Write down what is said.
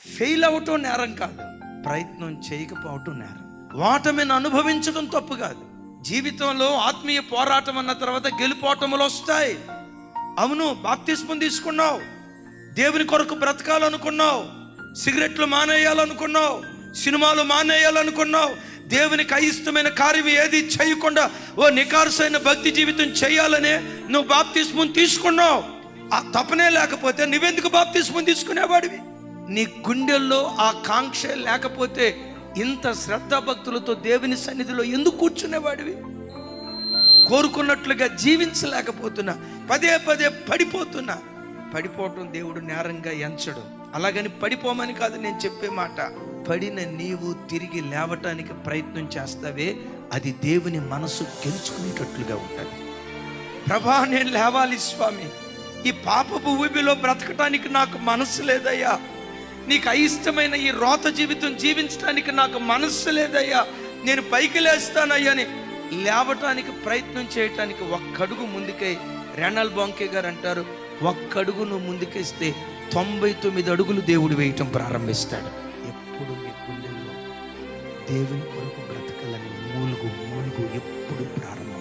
Fail అవటం నేరం కాదు, ప్రయత్నం చేయకపోవటం నేరం. ఓటమిని అనుభవించడం తప్పు కాదు. జీవితంలో ఆత్మీయ పోరాటం అన్న తర్వాత గెలుపోటములు వస్తాయి. అవును, బాప్తిస్మం తీసుకున్నావు, దేవుని కొరకు బ్రతకాలనుకున్నావు, సిగరెట్లు మానేయాలనుకున్నావు, సినిమాలు మానేయాలనుకున్నావు, దేవునికి అయిష్టమైన కార్యం ఏది చేయకుండా ఓ నికార్సైన భక్తి జీవితం చేయాలనే నువ్వు బాప్తిస్మం తీసుకున్నావు. ఆ తపనే లేకపోతే నువ్వెందుకు బాప్తిస్మం తీసుకునేవాడివి? నీ గుండెల్లో ఆ కాంక్ష లేకపోతే ఇంత శ్రద్ధాభక్తులతో దేవుని సన్నిధిలో ఎందుకు కూర్చునేవాడివి? కోరుకున్నట్లుగా జీవించలేకపోతున్నా, పదే పదే పడిపోవటం దేవుడు నేరంగా ఎంచడు. అలాగని పడిపోమని కాదు నేను చెప్పే మాట. పడిన నీవు తిరిగి లేవటానికి ప్రయత్నం చేస్తావే, అది దేవుని మనసు గెలుచుకునేటట్లుగా ఉంటుంది. ప్రభా, నేను లేవాలి స్వామి, ఈ పాపపు ఊబిలో బ్రతకటానికి నాకు మనసు లేదయ్యా, నీకు అయిష్టమైన ఈ రోత జీవితం జీవించడానికి నాకు మనస్సు లేదయ్యా, నేను పైకి లేస్తానయ్యా అని లేవటానికి ప్రయత్నం చేయటానికి ఒక్కడుగు ముందుకే. రెనాల్ బాంకే గారు అంటారు, ఒక్కడుగు నువ్వు ముందుకేస్తే 99 అడుగులు దేవుడు వేయటం ప్రారంభిస్తాడు. ఎప్పుడు నీ గుండెల్లో దేవుని కొరకు బ్రతకాలని మూలుగు ఎప్పుడు ప్రారంభం